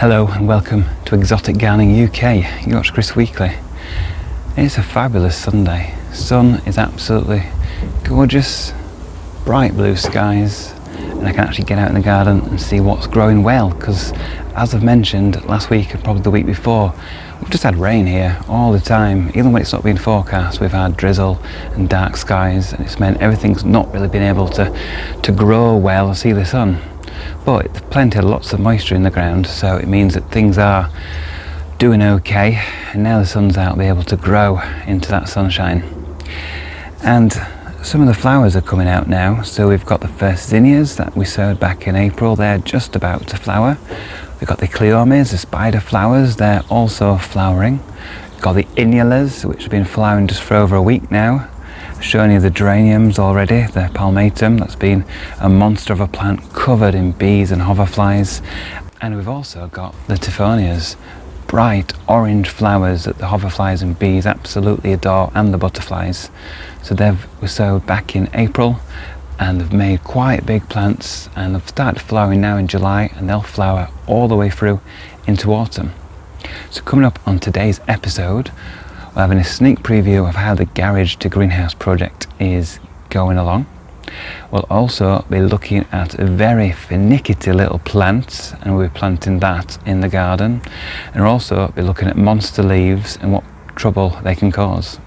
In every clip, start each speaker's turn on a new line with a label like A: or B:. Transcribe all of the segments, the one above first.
A: Hello and welcome to Exotic Gardening UK, Yorkshire Kris Weekly. It's a fabulous Sunday. Sun is absolutely gorgeous, bright blue skies, and I can actually get out in the garden and see what's growing well, because as I've mentioned last week and probably the week before, we've just had rain here all the time. Even when it's not been forecast, we've had drizzle and dark skies, and it's meant everything's not really been able to grow well or see the sun. But there's plenty of lots of moisture in the ground, so it means that things are doing okay, and now the sun's out, be able to grow into that sunshine. And some of the flowers are coming out now. So we've got the first zinnias that we sowed back in April, they're just about to flower. We've got the cleomes, the spider flowers, they're also flowering. We've got the innulas, which have been flowering just for over a week now. Showing you the geraniums already, the palmatum, that's been a monster of a plant covered in bees and hoverflies. And we've also got the tiphonias, bright orange flowers that the hoverflies and bees absolutely adore, and the butterflies. So they were sowed back in April and they've made quite big plants, and they've started flowering now in July, and they'll flower all the way through into autumn. So coming up on today's episode, we're having a sneak preview of how the garage to greenhouse project is going along. We'll also be looking at a very finicky little plant, and we'll be planting that in the garden. And we'll also be looking at monster leaves and what trouble they can cause.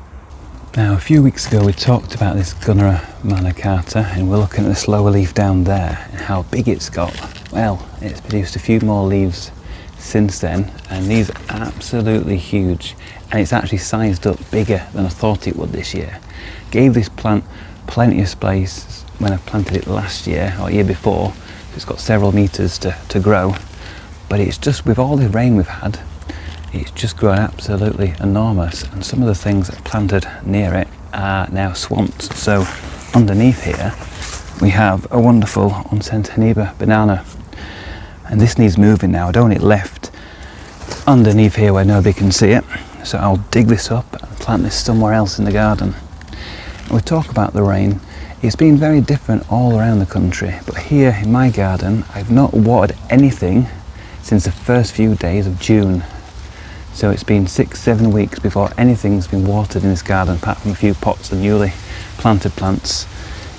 A: Now, a few weeks ago we talked about this Gunnera manicata, and we're looking at this lower leaf down there and how big it's got. Well, it's produced a few more leaves since then, and these are absolutely huge, and it's actually sized up bigger than I thought it would this year. Gave this plant plenty of space when I planted it last year or year before. It's got several meters to grow, but it's just, with all the rain we've had, it's just grown absolutely enormous, and some of the things that are planted near it are now swamped. So underneath here we have a wonderful Ensete hiniba banana, and this needs moving now. I don't want it left underneath here where nobody can see it, so I'll dig this up and plant this somewhere else in the garden. And we talk about the rain. It's been very different all around the country, but here in my garden I've not watered anything since the first few days of June. So it's been 6-7 weeks before anything's been watered in this garden, apart from a few pots of newly planted plants.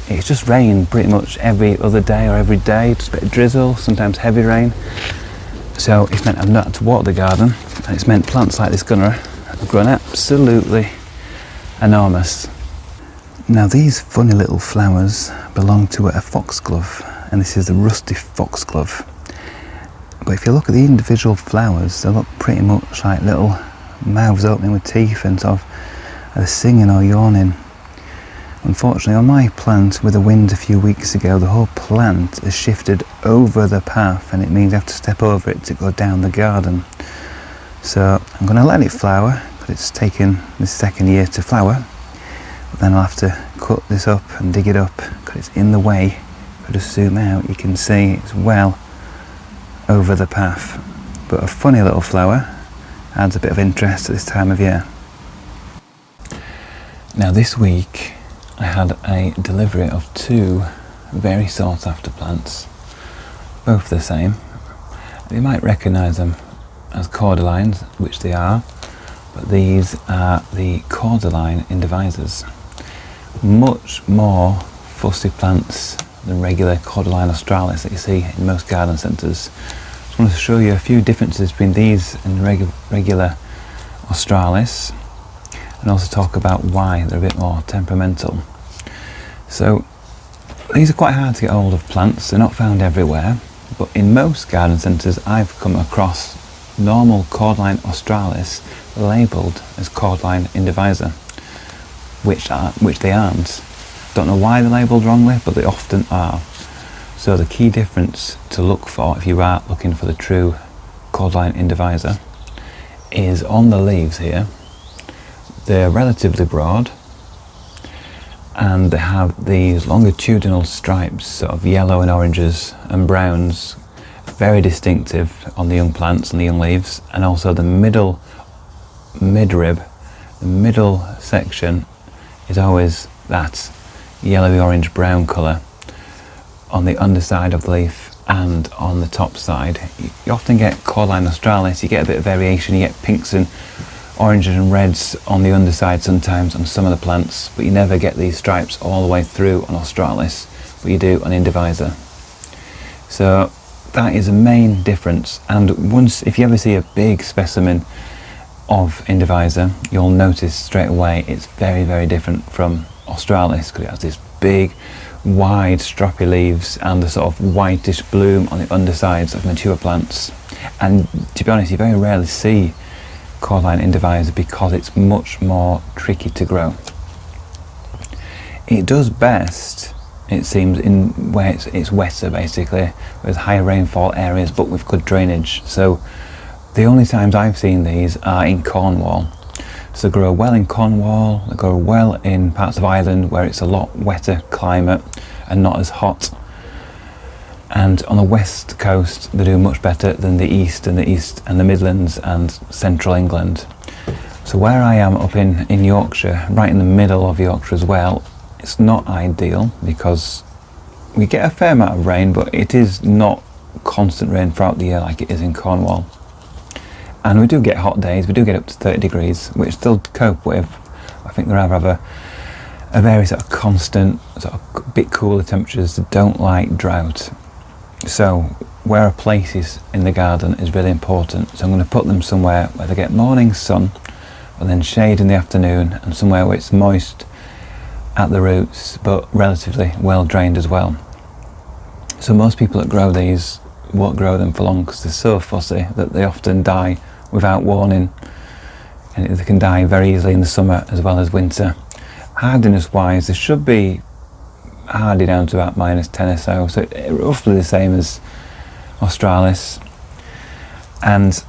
A: It's just rained pretty much every other day or every day, just a bit of drizzle, sometimes heavy rain. So it's meant I've not had to water the garden, and it's meant plants like this Gunnera have grown absolutely enormous. Now, these funny little flowers belong to a foxglove, and this is the rusty foxglove. But if you look at the individual flowers, they look pretty much like little mouths opening with teeth and sort of either singing or yawning. Unfortunately, on my plant with the wind a few weeks ago, the whole plant has shifted over the path, and it means I have to step over it to go down the garden. So I'm going to let it flower, but it's taken this second year to flower. But then I'll have to cut this up and dig it up because it's in the way. If I just zoom out, you can see it's well over the path. But a funny little flower, adds a bit of interest at this time of year. Now, this week I had a delivery of two very sought after plants, both the same. You might recognise them as Cordylines, which they are, but these are the Cordyline indivisas. Much more fussy plants than regular Cordyline australis that you see in most garden centres. I just wanted to show you a few differences between these and regular australis, and also talk about why they're a bit more temperamental. So these are quite hard to get hold of plants, they're not found everywhere, but in most garden centres I've come across normal Cordyline australis labelled as Cordyline indivisa, which they aren't. Don't know why they're labelled wrongly, but they often are. So the key difference to look for if you are looking for the true Cordyline indivisa is on the leaves here. They're relatively broad, and they have these longitudinal stripes, sort of yellow and oranges and browns, very distinctive on the young plants and the young leaves. And also the midrib, the middle section is always that yellowy orange brown colour. On the underside of the leaf and on the top side. You often get Cordyline australis, you get a bit of variation, you get pinks and oranges and reds on the underside sometimes on some of the plants, but you never get these stripes all the way through on australis, but you do on indivisa. So that is a main difference, and once, if you ever see a big specimen of indivisa, you'll notice straight away it's very, very different from australis, because it has this big wide stroppy leaves and the sort of whitish bloom on the undersides of mature plants. And to be honest, you very rarely see Cordyline indivisa because it's much more tricky to grow. It does best, it seems, in where it's wetter, basically, with higher rainfall areas but with good drainage. So the only times I've seen these are in Cornwall. So they grow well in Cornwall, they grow well in parts of Ireland where it's a lot wetter climate and not as hot. And on the west coast they do much better than the east and the Midlands and central England. So where I am up in Yorkshire, right in the middle of Yorkshire as well, it's not ideal because we get a fair amount of rain, but it is not constant rain throughout the year like it is in Cornwall. And we do get hot days, we do get up to 30 degrees, which still cope with. I think they rather have a very sort of constant, sort of bit cooler temperatures that don't like drought. So where a place is in the garden is really important. So I'm going to put them somewhere where they get morning sun and then shade in the afternoon, and somewhere where it's moist at the roots but relatively well drained as well. So most people that grow these won't grow them for long because they're so fussy that they often die without warning, and they can die very easily in the summer as well as winter. Hardiness wise, they should be hardy down to about -10 or so, so roughly the same as australis. And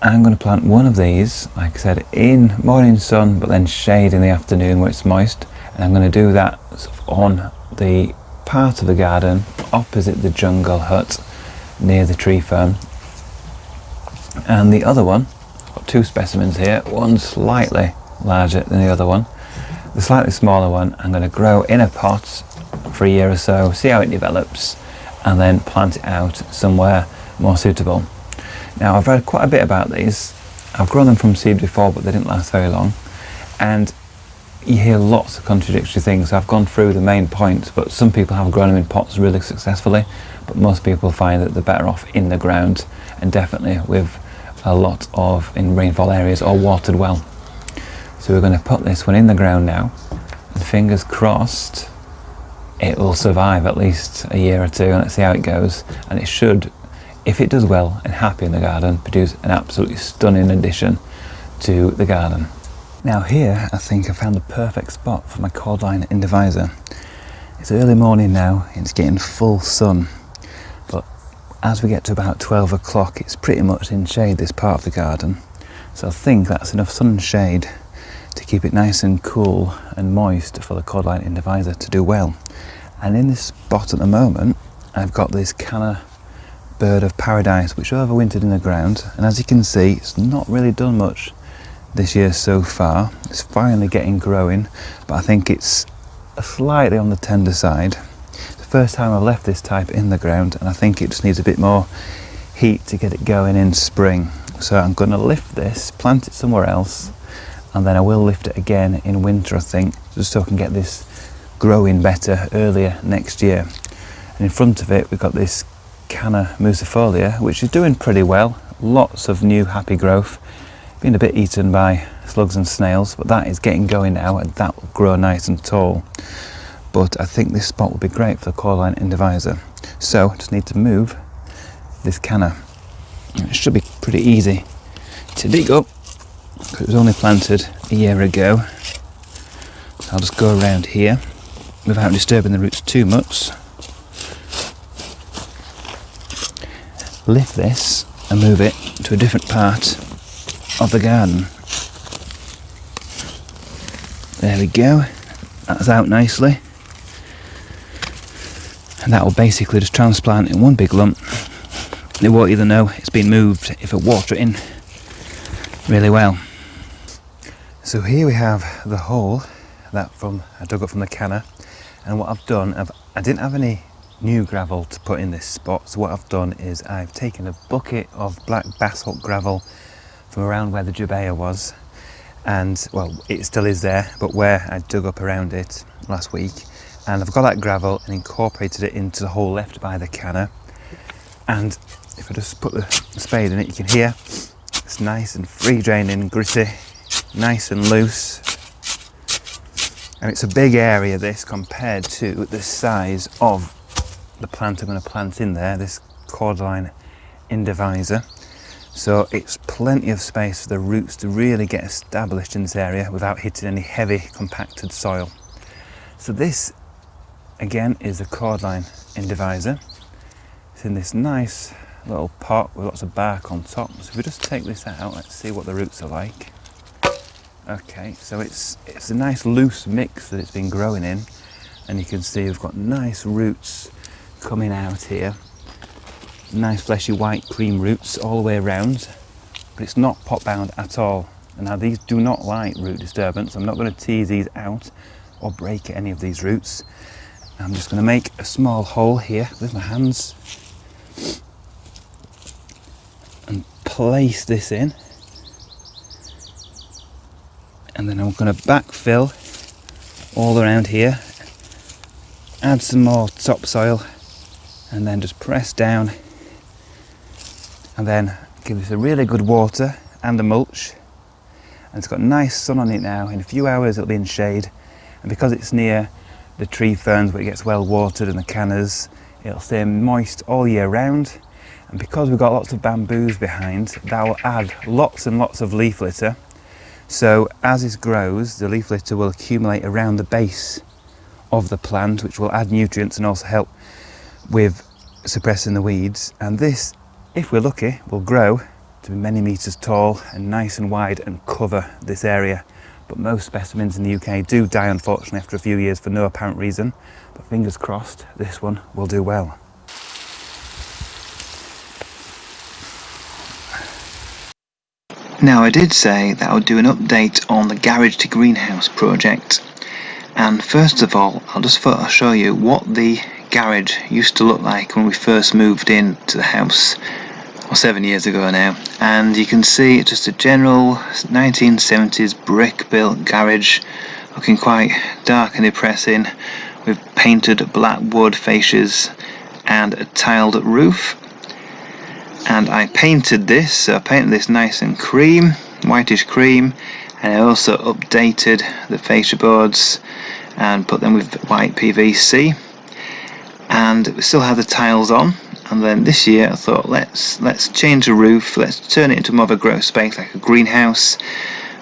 A: I'm going to plant one of these, like I said, in morning sun but then shade in the afternoon where it's moist, and I'm going to do that sort of on the part of the garden opposite the jungle hut near the tree fern. And the other one, I've got two specimens here, one slightly larger than the other one. The slightly smaller one I'm going to grow in a pot for a year or so, see how it develops, and then plant it out somewhere more suitable. Now I've read quite a bit about these. I've grown them from seed before, but they didn't last very long, and you hear lots of contradictory things. So I've gone through the main points, but some people have grown them in pots really successfully, but most people find that they're better off in the ground, and definitely with a lot of in rainfall areas or watered well. So we're going to put this one in the ground now, and fingers crossed it will survive at least a year or two, and let's see how it goes. And it should, if it does well and happy in the garden, produce an absolutely stunning addition to the garden. Now here I think I found the perfect spot for my Cordyline indivisa. It's early morning now, it's getting full sun, but as we get to about 12 o'clock it's pretty much in shade, this part of the garden. So I think that's enough sun and shade to keep it nice and cool and moist for the Cordyline indivisa to do well. And in this spot at the moment I've got this Canna bird of paradise which overwintered in the ground, and as you can see it's not really done much this year so far. It's finally getting growing, but I think it's slightly on the tender side. It's the first time I've left this type in the ground, and I think it just needs a bit more heat to get it going in spring. So I'm going to lift this, plant it somewhere else, and then I will lift it again in winter, I think, just so I can get this growing better earlier next year. And in front of it we've got this Canna musifolia, which is doing pretty well. Lots of new happy growth, been a bit eaten by slugs and snails, but that is getting going now, and that will grow nice and tall. But I think this spot will be great for the Cordyline indivisa. So I just need to move this Canna. It should be pretty easy to dig up because it was only planted a year ago. So I'll just go around here without disturbing the roots too much. Lift this and move it to a different part of the garden. There we go, that's out nicely, and that will basically just transplant in one big lump. They won't either know it's been moved if I water it in really well. So here we have the hole that I dug up from the Canna, and what I've done, I didn't have any new gravel to put in this spot. So what I've done is I've taken a bucket of black basalt gravel from around where the jabea was, and well, it still is there, but where I dug up around it last week, and I've got that gravel and incorporated it into the hole left by the canner. And if I just put the spade in it, you can hear it's nice and free draining and gritty, nice and loose. And it's a big area, this, compared to the size of the plant I'm going to plant in there, this Cordyline indivisa. So it's plenty of space for the roots to really get established in this area without hitting any heavy compacted soil. So this again is a Cordyline indivisa. It's in this nice little pot with lots of bark on top. So if we just take this out, let's see what the roots are like. Okay, so it's a nice loose mix that it's been growing in, and you can see we've got nice roots coming out here. Nice fleshy white cream roots all the way around, but it's not pot bound at all. And now these do not like root disturbance. I'm not going to tease these out or break any of these roots. I'm just going to make a small hole here with my hands and place this in, and then I'm going to backfill all around here, add some more topsoil, and then just press down, and then give this a really good water and a mulch. And it's got nice sun on it now. In a few hours it'll be in shade, and because it's near the tree ferns where it gets well watered and the cannas, it'll stay moist all year round. And because we've got lots of bamboos behind, that will add lots and lots of leaf litter. So as this grows, the leaf litter will accumulate around the base of the plant, which will add nutrients and also help with suppressing the weeds. And this, if we're lucky, will grow to be many metres tall and nice and wide and cover this area. But most specimens in the UK do die, unfortunately, after a few years for no apparent reason. But fingers crossed, this one will do well.
B: Now, I did say that I would do an update on the garage to greenhouse project, and first of all I'll just show you what the garage used to look like when we first moved in to the house, 7 years ago now. And you can see it's just a general 1970s brick built garage, looking quite dark and depressing, with painted black wood fascias and a tiled roof. And I painted this, so I painted this nice and cream, whitish cream, and I also updated the fascia boards and put them with white PVC, and we still had the tiles on. And then this year I thought, let's change the roof, let's turn it into more of a grow space, like a greenhouse.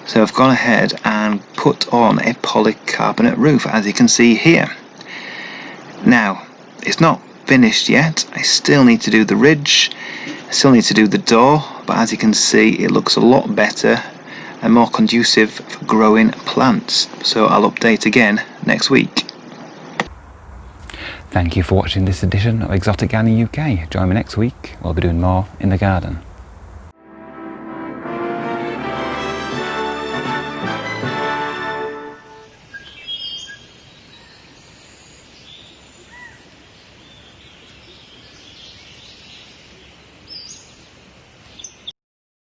B: So I've gone ahead and put on a polycarbonate roof, as you can see here. Now, it's not finished yet, I still need to do the ridge, I still need to do the door, but as you can see it looks a lot better and more conducive for growing plants. So I'll update again next week.
A: Thank you for watching this edition of Exotic Gardening UK. Join me next week, we'll be doing more in the garden.